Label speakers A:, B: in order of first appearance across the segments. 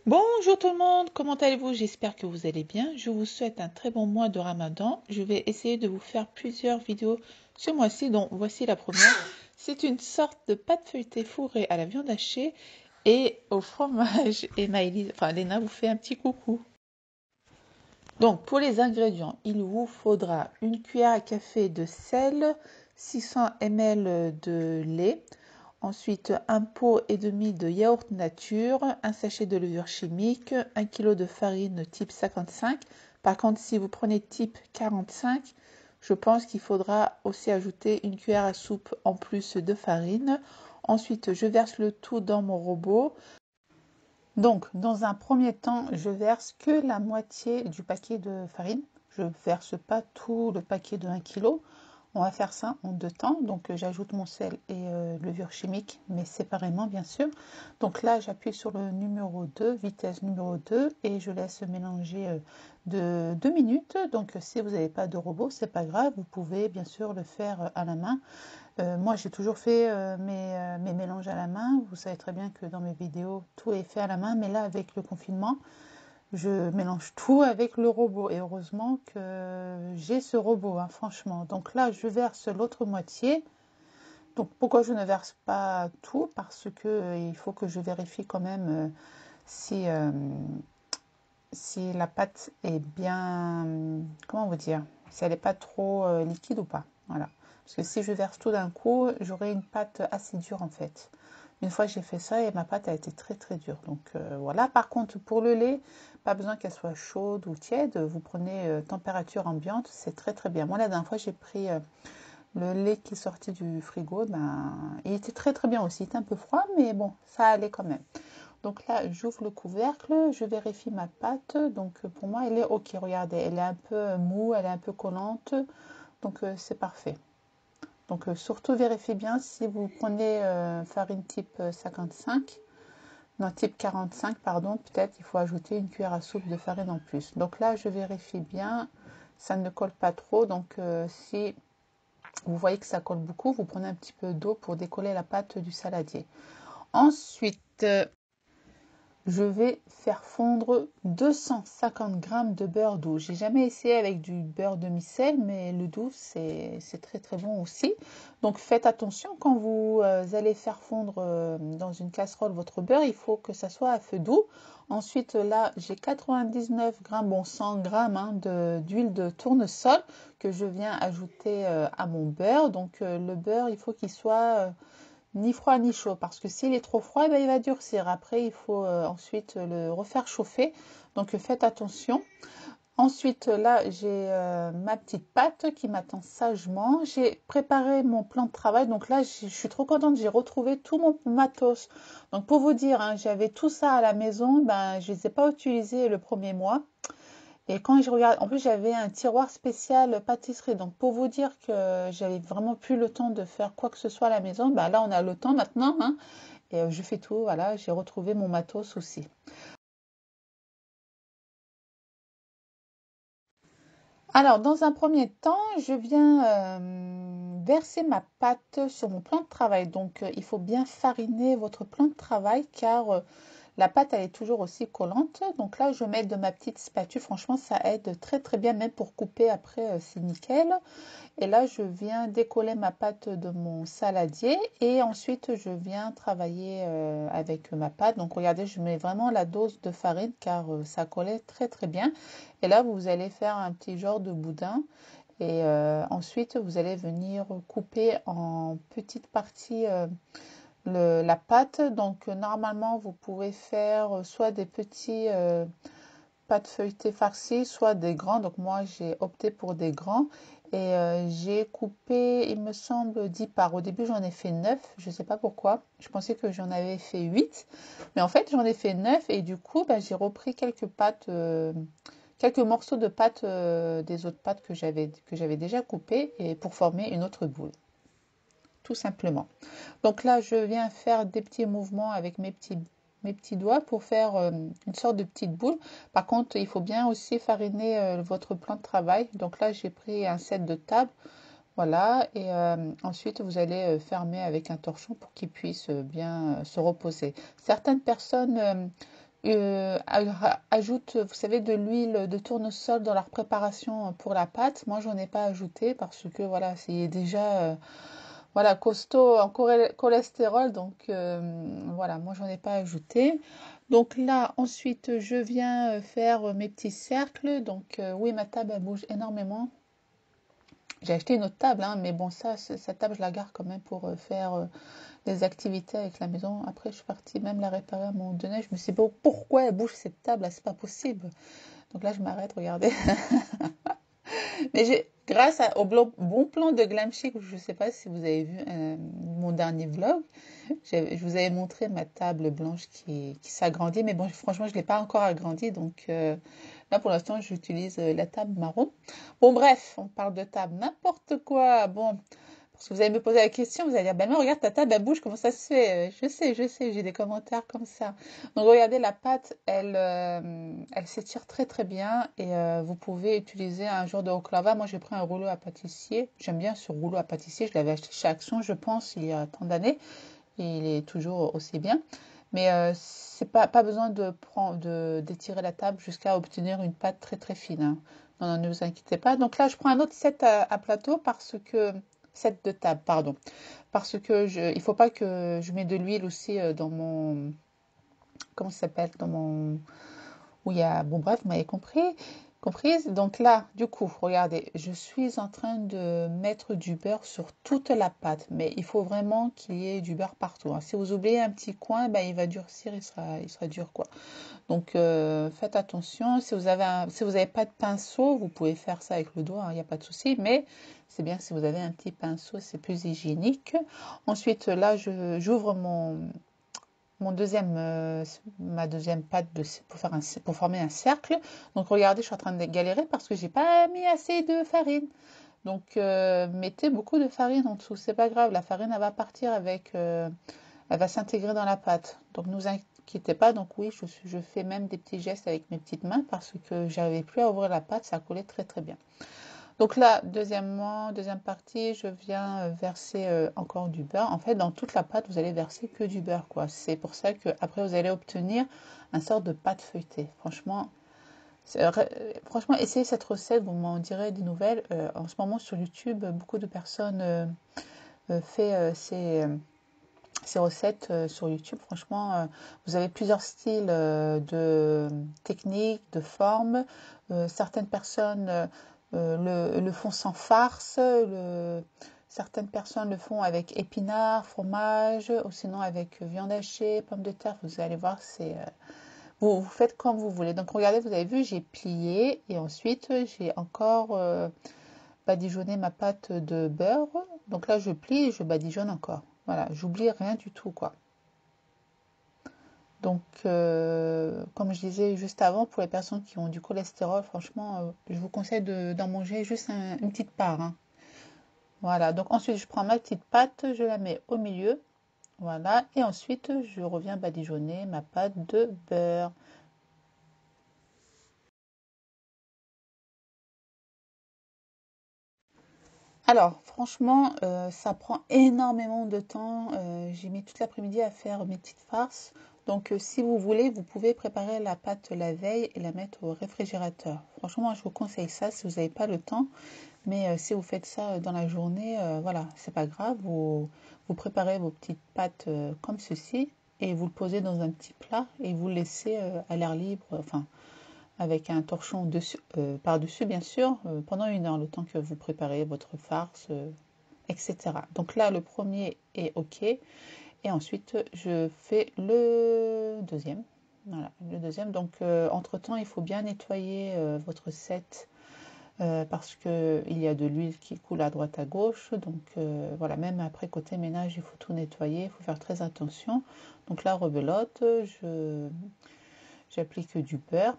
A: Bonjour tout le monde, comment allez-vous? J'espère que vous allez bien. Je vous souhaite un très bon mois de Ramadan. Je vais essayer de vous faire plusieurs vidéos ce mois-ci, dont voici la première. C'est une sorte de pâte feuilletée fourrée à la viande hachée et au fromage. Et Maëlys, enfin Léna vous fait un petit coucou. Donc pour les ingrédients, il vous faudra une cuillère à café de sel, 600 ml de lait, ensuite un pot et demi de yaourt nature, un sachet de levure chimique, 1 kg de farine type 55. Par contre, si vous prenez type 45, je pense qu'il faudra aussi ajouter une cuillère à soupe en plus de farine. Ensuite, je verse le tout dans mon robot. Donc, dans un premier temps, je verse que la moitié du paquet de farine. Je ne verse pas tout le paquet de 1 kg. On va faire ça en deux temps. Donc, j'ajoute mon sel et levure chimique, mais séparément, bien sûr. Donc là, j'appuie sur le numéro 2, vitesse numéro 2, et je laisse mélanger de 2 minutes. Donc, si vous n'avez pas de robot, c'est pas grave. Vous pouvez bien sûr le faire à la main. Moi, j'ai toujours fait mes mélanges à la main. Vous savez très bien que dans mes vidéos, tout est fait à la main. Mais là, avec le confinement, je mélange tout avec le robot. Et heureusement que j'ai ce robot, hein, franchement. Donc là, je verse l'autre moitié. Donc pourquoi je ne verse pas tout? Parce que il faut que je vérifie quand même si, si la pâte est bien... comment vous dire? Si elle n'est pas trop liquide ou pas. Voilà. Parce que si je verse tout d'un coup, j'aurai une pâte assez dure en fait. Une fois j'ai fait ça et ma pâte a été très très dure. Donc voilà. Par contre, pour le lait, pas besoin qu'elle soit chaude ou tiède. Vous prenez température ambiante, c'est très très bien. Moi, la dernière fois, j'ai pris le lait qui est sorti du frigo. Ben, il était très très bien aussi. Il était un peu froid, mais bon, ça allait quand même. Donc là, j'ouvre le couvercle, je vérifie ma pâte. Donc pour moi, elle est OK. Regardez, elle est un peu mou, elle est un peu collante. Donc c'est parfait. Donc surtout vérifiez bien si vous prenez farine type 55, non type 45, pardon, peut-être il faut ajouter une cuillère à soupe de farine en plus. Donc là, je vérifie bien, ça ne colle pas trop. Donc si vous voyez que ça colle beaucoup, vous prenez un petit peu d'eau pour décoller la pâte du saladier. Ensuite, je vais faire fondre 250 g de beurre doux. J'ai jamais essayé avec du beurre demi-sel, mais le doux, c'est très très bon aussi. Donc faites attention quand vous allez faire fondre dans une casserole votre beurre, il faut que ça soit à feu doux. Ensuite, là, j'ai 99 g, bon 100 g hein, d'huile de tournesol que je viens ajouter à mon beurre. Donc le beurre, il faut qu'il soit ni froid ni chaud, parce que s'il est trop froid, eh ben, il va durcir. Après, il faut ensuite le refaire chauffer. Donc faites attention. Ensuite, là, j'ai ma petite pâte qui m'attend sagement. J'ai préparé mon plan de travail. Donc là, je suis trop contente. J'ai retrouvé tout mon matos. Donc pour vous dire, hein, j'avais tout ça à la maison. Ben, je ne les ai pas utilisés le premier mois. Et quand je regarde, en plus j'avais un tiroir spécial pâtisserie. Donc pour vous dire que j'avais vraiment plus le temps de faire quoi que ce soit à la maison, bah là on a le temps maintenant, hein, et je fais tout. Voilà, j'ai retrouvé mon matos aussi. Alors dans un premier temps, je viens verser ma pâte sur mon plan de travail. Donc il faut bien fariner votre plan de travail car la pâte, elle est toujours aussi collante. Donc là, je mets de ma petite spatule. Franchement, ça aide très très bien, même pour couper après, c'est nickel. Et là, je viens décoller ma pâte de mon saladier et ensuite, je viens travailler avec ma pâte. Donc regardez, je mets vraiment la dose de farine car ça collait très très bien. Et là, vous allez faire un petit genre de boudin. Et ensuite, vous allez venir couper en petites parties la pâte. Donc normalement, vous pouvez faire soit des petits pâtes feuilletées farcies, soit des grands. Donc moi, j'ai opté pour des grands. Et j'ai coupé, il me semble, 10 parts. Au début, j'en ai fait 9. Je ne sais pas pourquoi. Je pensais que j'en avais fait 8. Mais en fait, j'en ai fait 9. Et du coup, bah, j'ai repris quelques pâtes, quelques morceaux de pâtes des autres pâtes que j'avais déjà coupées et pour former une autre boule. Tout simplement. Donc là, je viens faire des petits mouvements avec mes petits doigts pour faire une sorte de petite boule. Par contre, il faut bien aussi fariner votre plan de travail. Donc là, j'ai pris un set de table. Voilà. Et ensuite, vous allez fermer avec un torchon pour qu'il puisse bien se reposer. Certaines personnes ajoute, vous savez, de l'huile de tournesol dans leur préparation pour la pâte. Moi, j'en ai pas ajouté parce que voilà, c'est déjà voilà, costaud en cholestérol. Donc voilà, moi, j'en ai pas ajouté. Donc là, ensuite, je viens faire mes petits cercles. Donc oui, ma table, elle bouge énormément. J'ai acheté une autre table, hein, mais bon, cette table, je la garde quand même pour faire des activités avec la maison. Après, je suis partie même la réparer à un moment donné. Je me suis dit, bon, pourquoi elle bouge cette table là? C'est pas possible. Donc là, je m'arrête, regardez. Mais grâce au bon plan de Glam Chic, je ne sais pas si vous avez vu mon dernier vlog, je vous avais montré ma table blanche qui s'agrandit. Mais bon, franchement, je ne l'ai pas encore agrandie. Donc là, pour l'instant, j'utilise la table marron. Bon, bref, on parle de table, n'importe quoi. Bon, parce que vous allez me poser la question, vous allez dire, ben non, regarde ta table, elle bouge, comment ça se fait? Je sais, j'ai des commentaires comme ça. Donc regardez, la pâte, elle s'étire très très bien et vous pouvez utiliser un genre de baklava. Moi, j'ai pris un rouleau à pâtissier. J'aime bien ce rouleau à pâtissier. Je l'avais acheté chez Action, je pense, il y a tant d'années. Et il est toujours aussi bien. Mais c'est pas besoin d'étirer la table jusqu'à obtenir une pâte très très fine, hein. Non, non, ne vous inquiétez pas. Donc là, je prends un autre set à plateau parce que set de table, pardon, parce que il faut pas que je mette de l'huile aussi dans mon, comment ça s'appelle, dans mon, où il y a, bon bref, vous m'avez comprise. Donc là, du coup, regardez, je suis en train de mettre du beurre sur toute la pâte, mais il faut vraiment qu'il y ait du beurre partout, hein. Si vous oubliez un petit coin, ben, il va durcir, il sera dur, quoi. Donc faites attention. Si vous avez pas de pinceau, vous pouvez faire ça avec le doigt, hein, il n'y a pas de souci. Mais c'est bien si vous avez un petit pinceau, c'est plus hygiénique. Ensuite, là, j'ouvre ma deuxième pâte pour former un cercle. Donc regardez, je suis en train de galérer parce que j'ai pas mis assez de farine. Donc mettez beaucoup de farine en dessous, c'est pas grave. La farine, elle va partir elle va s'intégrer dans la pâte. Donc ne vous inquiétez pas. Donc oui, je fais même des petits gestes avec mes petites mains parce que j'arrivais plus à ouvrir la pâte, ça collait très très bien. Donc là, deuxième partie, je viens verser encore du beurre. En fait, dans toute la pâte, vous allez verser que du beurre, quoi. C'est pour ça que après vous allez obtenir un sort de pâte feuilletée. Franchement, franchement, essayez cette recette, vous m'en direz des nouvelles. En ce moment sur YouTube, beaucoup de personnes font ces recettes sur YouTube. Franchement, vous avez plusieurs styles de techniques, de formes. Certaines personnes le font sans farce. Certaines personnes le font avec épinards, fromage, ou sinon avec viande hachée, pommes de terre. Vous allez voir, vous faites comme vous voulez. Donc regardez, vous avez vu, j'ai plié et ensuite j'ai encore badigeonner ma pâte de beurre. Donc là, je plie et je badigeonne encore. Voilà, j'oublie rien du tout, quoi. Donc, comme je disais juste avant, pour les personnes qui ont du cholestérol, franchement, je vous conseille d'en manger juste une petite part, hein. Voilà, donc ensuite, je prends ma petite pâte, je la mets au milieu. Voilà, et ensuite, je reviens badigeonner ma pâte de beurre. Alors, franchement, ça prend énormément de temps. J'ai mis toute l'après-midi à faire mes petites farces. Donc, si vous voulez, vous pouvez préparer la pâte la veille et la mettre au réfrigérateur. Franchement, je vous conseille ça si vous n'avez pas le temps. Mais si vous faites ça dans la journée, voilà, c'est pas grave. Vous préparez vos petites pâtes comme ceci et vous le posez dans un petit plat et vous le laissez à l'air libre, enfin, avec un torchon par-dessus, bien sûr, pendant 1 heure, le temps que vous préparez votre farce, etc. Donc là, le premier est OK. Et ensuite, je fais le deuxième. Voilà, le deuxième. Donc, entre-temps, il faut bien nettoyer votre set parce qu'il y a de l'huile qui coule à droite à gauche. Donc, voilà, même après, côté ménage, il faut tout nettoyer. Il faut faire très attention. Donc là, rebelote, j'applique du beurre.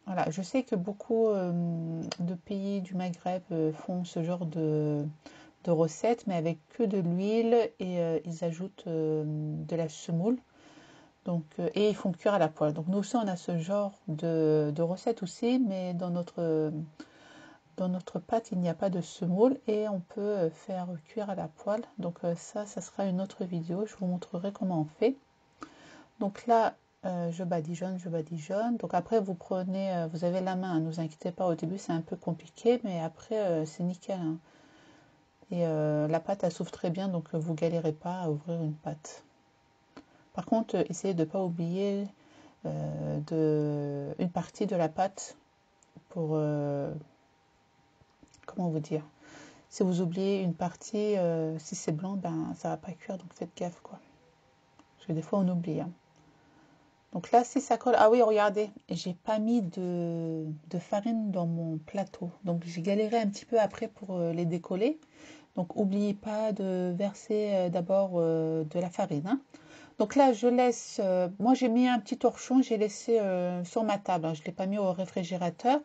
A: Voilà, je sais que beaucoup de pays du Maghreb font ce genre de recettes, mais avec que de l'huile et ils ajoutent de la semoule. Donc, et ils font cuire à la poêle. Donc nous aussi, on a ce genre de recette aussi, mais dans notre pâte, il n'y a pas de semoule et on peut faire cuire à la poêle. Donc ça sera une autre vidéo. Je vous montrerai comment on fait. Donc là, je badigeonne, je badigeonne. Donc après, vous prenez, vous avez la main, hein, ne vous inquiétez pas, au début c'est un peu compliqué, mais après c'est nickel, hein. Et la pâte, elle s'ouvre très bien, donc vous galérez pas à ouvrir une pâte. Par contre, essayez de ne pas oublier une partie de la pâte pour, comment vous dire, si vous oubliez une partie, si c'est blanc, ben ça va pas cuire, donc faites gaffe quoi. Parce que des fois on oublie, hein. Donc là, si ça colle, ah oui, regardez, j'ai pas mis de farine dans mon plateau. Donc j'ai galéré un petit peu après pour les décoller. Donc n'oubliez pas de verser d'abord de la farine, hein. Donc là, je laisse, moi j'ai mis un petit torchon, j'ai laissé sur ma table, hein. Je ne l'ai pas mis au réfrigérateur.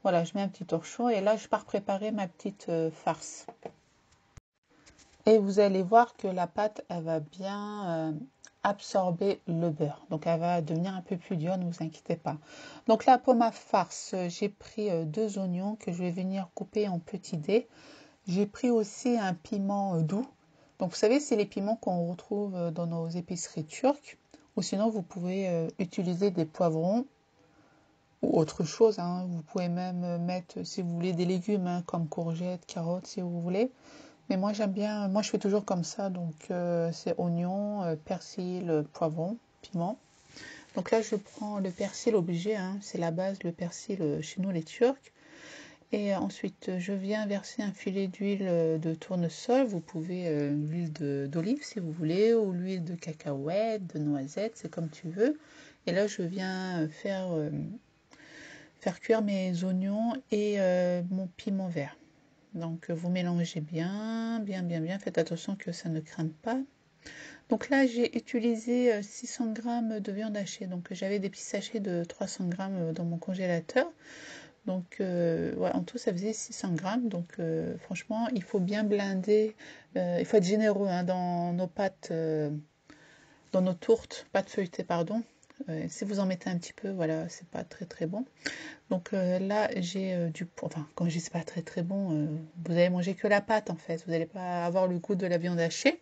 A: Voilà, je mets un petit torchon et là, je pars préparer ma petite farce. Et vous allez voir que la pâte, elle va bien absorber le beurre. Donc, elle va devenir un peu plus dure, ne vous inquiétez pas. Donc là, pour ma farce, j'ai pris 2 oignons que je vais venir couper en petits dés. J'ai pris aussi un piment doux. Donc, vous savez, c'est les piments qu'on retrouve dans nos épiceries turques. Ou sinon, vous pouvez utiliser des poivrons ou autre chose, hein. Vous pouvez même mettre, si vous voulez, des légumes, hein, comme courgettes, carottes, si vous voulez. Mais moi j'aime bien, moi je fais toujours comme ça, donc c'est oignon, persil, poivron, piment. Donc là je prends le persil obligé, hein, c'est la base, le persil chez nous les Turcs. Et ensuite je viens verser un filet d'huile de tournesol, vous pouvez l'huile d'olive si vous voulez, ou l'huile de cacahuète, de noisette, c'est comme tu veux. Et là je viens faire cuire mes oignons et mon piment vert. Donc vous mélangez bien, bien, bien, bien. Faites attention que ça ne crame pas. Donc là, j'ai utilisé 600 g de viande hachée. Donc j'avais des petits sachets de 300 g dans mon congélateur. Donc ouais, en tout, ça faisait 600 g. Donc franchement, il faut bien blinder. Il faut être généreux, hein, dans nos pâtes, dans nos tourtes, pâtes feuilletées, pardon. Si vous en mettez un petit peu, voilà, c'est pas très très bon. Donc là, j'ai enfin, quand je dis c'est pas très très bon, vous allez manger que la pâte en fait, vous n'allez pas avoir le goût de la viande hachée.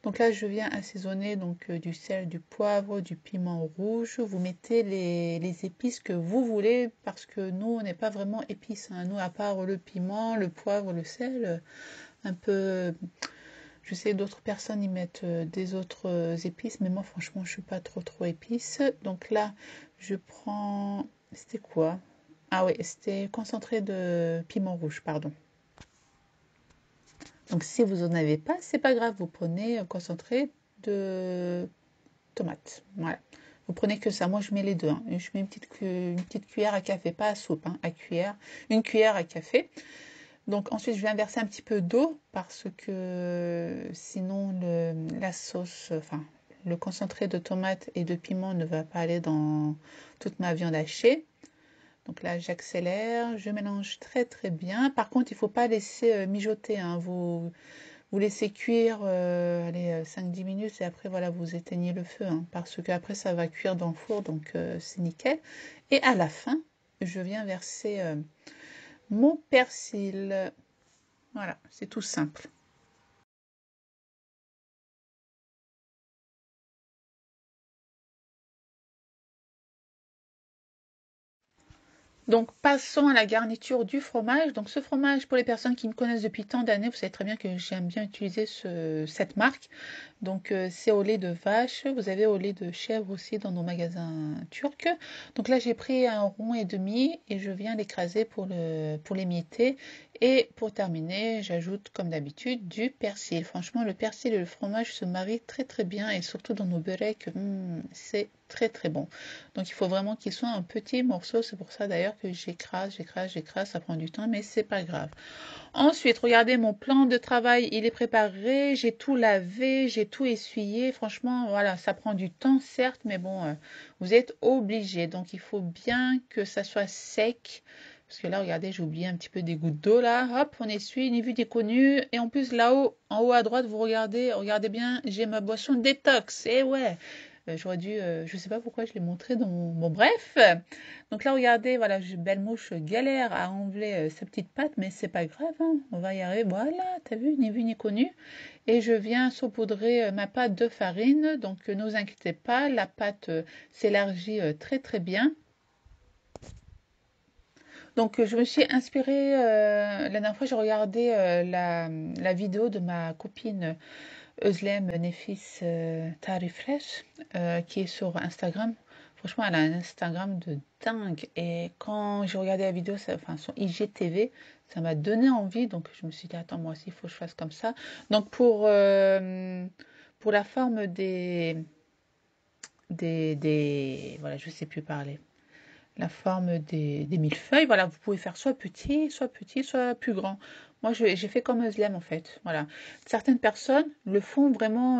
A: Donc là, je viens assaisonner donc du sel, du poivre, du piment rouge. Vous mettez les épices que vous voulez parce que nous, on n'est pas vraiment épices, hein. Nous, à part le piment, le poivre, le sel, un peu. Je sais d'autres personnes y mettent des autres épices, mais moi, franchement, je suis pas trop épice. Donc là, je prends. C'était quoi? Ah oui, c'était concentré de piment rouge, pardon. Donc si vous n'en avez pas, c'est pas grave, vous prenez concentré de tomate. Voilà. Vous prenez que ça. Moi, je mets les deux, hein. Je mets une petite cuillère à café, pas à soupe, hein, à cuillère. Une cuillère à café. Donc ensuite, je vais inverser un petit peu d'eau parce que sinon la sauce, enfin le concentré de tomate et de piment ne va pas aller dans toute ma viande hachée. Donc là, j'accélère, je mélange très très bien. Par contre, il ne faut pas laisser mijoter, hein. Vous laissez cuire allez, 5-10 minutes et après, voilà, vous éteignez le feu, hein, parce que après ça va cuire dans le four, donc c'est nickel. Et à la fin, je viens verser mon persil. Voilà, c'est tout simple. Donc, passons à la garniture du fromage. Donc, ce fromage, pour les personnes qui me connaissent depuis tant d'années, vous savez très bien que j'aime bien utiliser cette marque. Donc, c'est au lait de vache. Vous avez au lait de chèvre aussi dans nos magasins turcs. Donc là, j'ai pris un rond et demi et je viens l'écraser pour l'émietter. Et pour terminer, j'ajoute comme d'habitude du persil. Franchement, le persil et le fromage se marient très très bien et surtout dans nos beureks, c'est très très bon. Donc il faut vraiment qu'ils soient en petits morceaux. C'est pour ça d'ailleurs que j'écrase. Ça prend du temps, mais c'est pas grave. Ensuite, regardez mon plan de travail, il est préparé. J'ai tout lavé, j'ai tout essuyé. Franchement, voilà, ça prend du temps, certes, mais bon, vous êtes obligés. Donc il faut bien que ça soit sec. Parce que là, regardez, j'ai oublié un petit peu des gouttes d'eau là. Hop, on essuie, ni vu ni connu. Et en plus, là-haut, en haut à droite, vous regardez bien, j'ai ma boisson détox. Et ouais, J'aurais dû, je sais pas pourquoi je l'ai montré dans mon... Bon, bref. Donc là, regardez, voilà, Belle Mouche galère à enlever sa petite pâte, mais c'est pas grave, hein, on va y arriver. Voilà, t'as vu ni connu. Et je viens saupoudrer ma pâte de farine. Donc ne vous inquiétez pas, la pâte s'élargit très très bien. Donc je me suis inspirée, la dernière fois j'ai regardé la vidéo de ma copine Özlem Nefis Tarifresh qui est sur Instagram. Franchement, elle a un Instagram de dingue. Et quand j'ai regardé la vidéo, enfin son IGTV, ça m'a donné envie. Donc je me suis dit, attends, moi aussi, il faut que je fasse comme ça. Donc pour la forme voilà, je sais plus parler. La forme des millefeuilles, voilà, vous pouvez faire soit petit, soit plus grand. Moi, j'ai fait comme Özlem en fait. Voilà. Certaines personnes le font vraiment.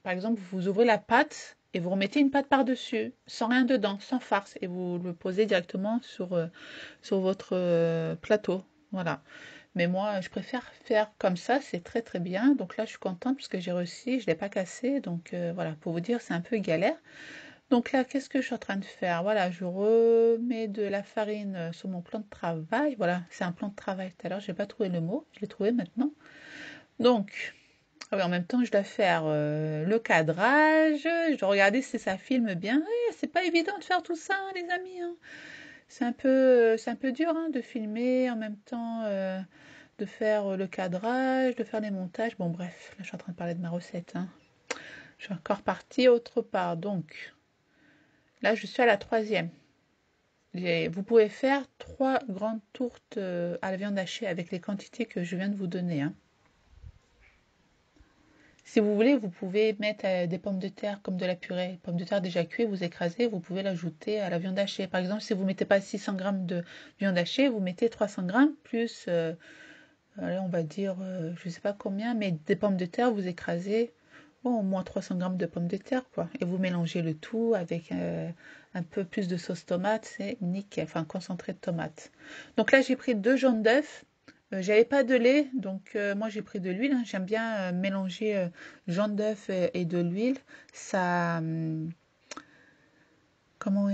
A: Par exemple, vous ouvrez la pâte et vous remettez une pâte par-dessus, sans rien dedans, sans farce, et vous le posez directement sur votre plateau. Voilà. Mais moi, je préfère faire comme ça, c'est très très bien. Donc là, je suis contente parce que j'ai réussi, je ne l'ai pas cassé. Donc voilà, pour vous dire, c'est un peu galère. Donc là, qu'est-ce que je suis en train de faire? Voilà, je remets de la farine sur mon plan de travail. Voilà, c'est un plan de travail. Tout à l'heure, je n'ai pas trouvé le mot, je l'ai trouvé maintenant. Donc, ah oui, en même temps, je dois faire le cadrage, je dois regarder si ça filme bien. Ouais, c'est pas évident de faire tout ça, hein, les amis, hein. C'est un peu dur hein, de filmer en même temps, de faire le cadrage, de faire les montages. Bon, bref, là, je suis en train de parler de ma recette, hein. Je suis encore partie autre part. Donc, là, je suis à la troisième. Vous pouvez faire 3 grandes tourtes à la viande hachée avec les quantités que je viens de vous donner, hein. Si vous voulez, vous pouvez mettre des pommes de terre comme de la purée. Pommes de terre déjà cuites, vous écrasez, vous pouvez l'ajouter à la viande hachée. Par exemple, si vous ne mettez pas 600 grammes de viande hachée, vous mettez 300 grammes plus, allez, on va dire, je ne sais pas combien, mais des pommes de terre, vous écrasez bon, au moins 300 grammes de pommes de terre, quoi. Et vous mélangez le tout avec un peu plus de sauce tomate, c'est nickel, enfin concentré de tomate. Donc là, j'ai pris 2 jaunes d'œufs. J'avais pas de lait, donc moi j'ai pris de l'huile, hein. J'aime bien mélanger jaune d'œuf et de l'huile. Ça, comment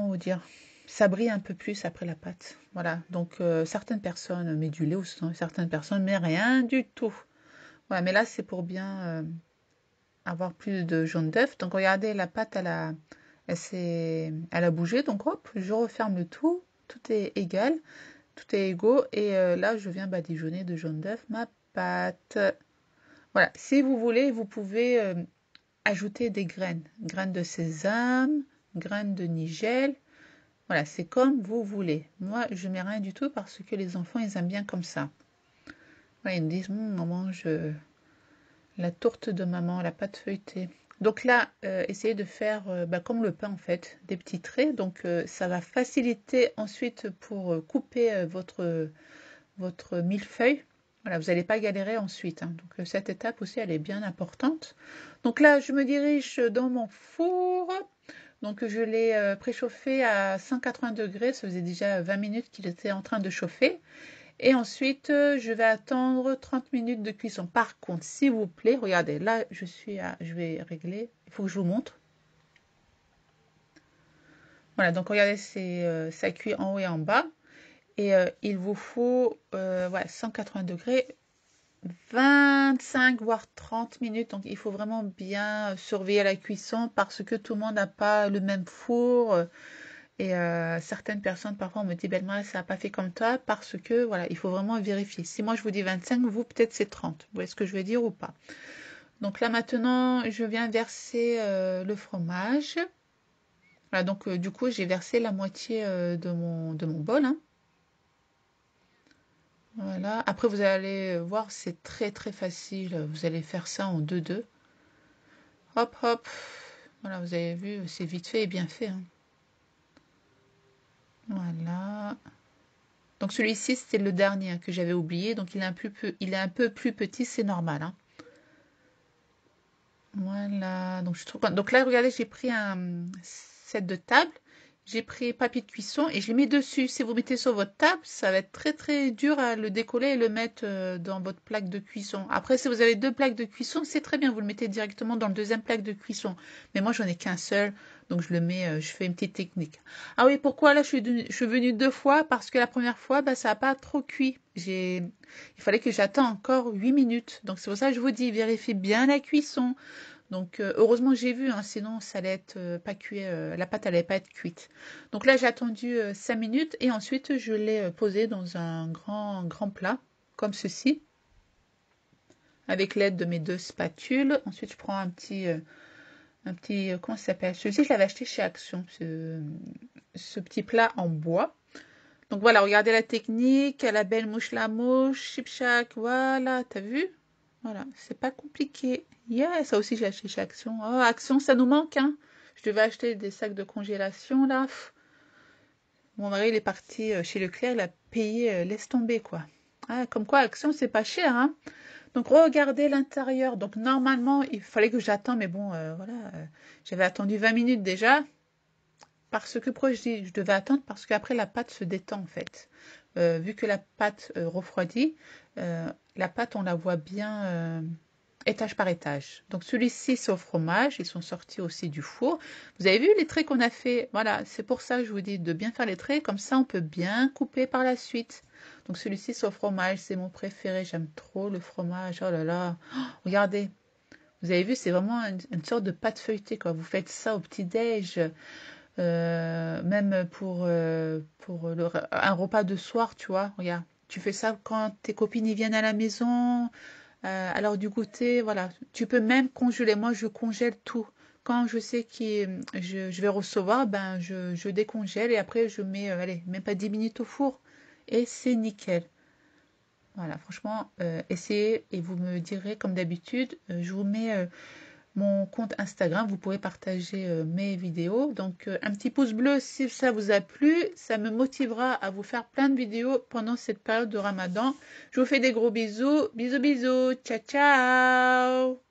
A: vous dire? Ça brille un peu plus après la pâte. Voilà. Donc certaines personnes mettent du lait ou certaines personnes mettent rien du tout. Voilà. Mais là c'est pour bien avoir plus de jaune d'œuf. Donc regardez, la pâte elle a bougé. Donc hop, je referme le tout. Tout est égal. Tout est égaux et là je viens badigeonner de jaune d'œuf ma pâte. Voilà, si vous voulez, vous pouvez ajouter des graines. Graines de sésame, graines de nigel. Voilà, c'est comme vous voulez. Moi, je mets rien du tout parce que les enfants, ils aiment bien comme ça. Voilà, ils me disent, on mange la tourte de maman, la pâte feuilletée. Donc là, essayez de faire comme le pain en fait, des petits traits. Donc ça va faciliter ensuite pour couper votre millefeuille. Voilà, vous n'allez pas galérer ensuite, hein. Donc cette étape aussi, elle est bien importante. Donc là, je me dirige dans mon four. Donc je l'ai préchauffé à 180 degrés. Ça faisait déjà 20 minutes qu'il était en train de chauffer. Et ensuite, je vais attendre 30 minutes de cuisson. Par contre, s'il vous plaît, regardez, là, je vais régler. Il faut que je vous montre. Voilà, donc regardez, ça cuit en haut et en bas. Et il vous faut 180 degrés, 25 voire 30 minutes. Donc il faut vraiment bien surveiller la cuisson parce que tout le monde n'a pas le même four. Et certaines personnes parfois on me dit Belma, ça n'a pas fait comme toi parce que voilà, il faut vraiment vérifier. Si moi je vous dis 25, vous peut-être c'est 30. Vous voyez ce que je veux dire ou pas? Donc là maintenant, je viens verser le fromage. Voilà, donc du coup j'ai versé la moitié de mon bol, hein. Voilà. Après, vous allez voir, c'est très très facile. Vous allez faire ça en 2-2. Hop, hop. Voilà, vous avez vu, c'est vite fait et bien fait, hein. Voilà. Donc celui-ci, c'était le dernier que j'avais oublié. Donc il est un peu plus petit, c'est normal, hein. Voilà. Donc, donc là, regardez, j'ai pris un set de table. j'ai pris papier de cuisson et je l'ai mis dessus. Si vous mettez sur votre table, ça va être très très dur à le décoller et le mettre dans votre plaque de cuisson. Après, si vous avez deux plaques de cuisson, c'est très bien, vous le mettez directement dans le deuxième plaque de cuisson. Mais moi, j'en ai qu'un seul, donc je le mets, je fais une petite technique. Ah oui, pourquoi là, je suis venue deux fois? Parce que la première fois, bah, ça n'a pas trop cuit. Il fallait que j'attende encore 8 minutes. Donc c'est pour ça que je vous dis, vérifiez bien la cuisson. Donc heureusement j'ai vu, hein, sinon ça allait être pas cuit, la pâte allait pas être cuite. Donc là j'ai attendu 5 minutes et ensuite je l'ai posé dans un grand plat comme ceci avec l'aide de mes deux spatules. Ensuite je prends un petit comment ça s'appelle? Celui-ci je l'avais acheté chez Action, ce petit plat en bois. Donc voilà, regardez la technique, la belle mouche la mouche, chip-chac, voilà, t'as vu? Voilà, c'est pas compliqué. Yeah, ça aussi j'ai acheté chez Action. Oh, Action, ça nous manque, hein. Je devais acheter des sacs de congélation, là. Mon mari, il est parti chez Leclerc, il a payé, laisse tomber, quoi. Ah, comme quoi, Action, c'est pas cher, hein. Donc, regardez l'intérieur. Donc, normalement, il fallait que j'attende, mais bon, voilà. J'avais attendu 20 minutes déjà. Parce que, pourquoi je dis, je devais attendre? Parce qu'après, la pâte se détend, en fait. Vu que la pâte refroidit, la pâte, on la voit bien étage par étage. Donc celui-ci, c'est au fromage. Ils sont sortis aussi du four. Vous avez vu les traits qu'on a fait? Voilà, c'est pour ça que je vous dis de bien faire les traits. Comme ça, on peut bien couper par la suite. Donc celui-ci, c'est au fromage. C'est mon préféré. J'aime trop le fromage. Oh là là. Oh, regardez. Vous avez vu, c'est vraiment une sorte de pâte feuilletée, quoi. Vous faites ça au petit-déj. Même pour un repas de soir, tu vois, regarde, tu fais ça quand tes copines y viennent à la maison, à l'heure du goûter, voilà. Tu peux même congeler. Moi, je congèle tout. Quand je sais que je vais recevoir, ben je décongèle et après je mets, allez, même pas 10 minutes au four et c'est nickel. Voilà, franchement, essayez et vous me direz comme d'habitude. Je vous mets mon compte Instagram, vous pourrez partager mes vidéos. Donc un petit pouce bleu si ça vous a plu, ça me motivera à vous faire plein de vidéos pendant cette période de Ramadan. Je vous fais des gros bisous, bisous bisous, ciao ciao.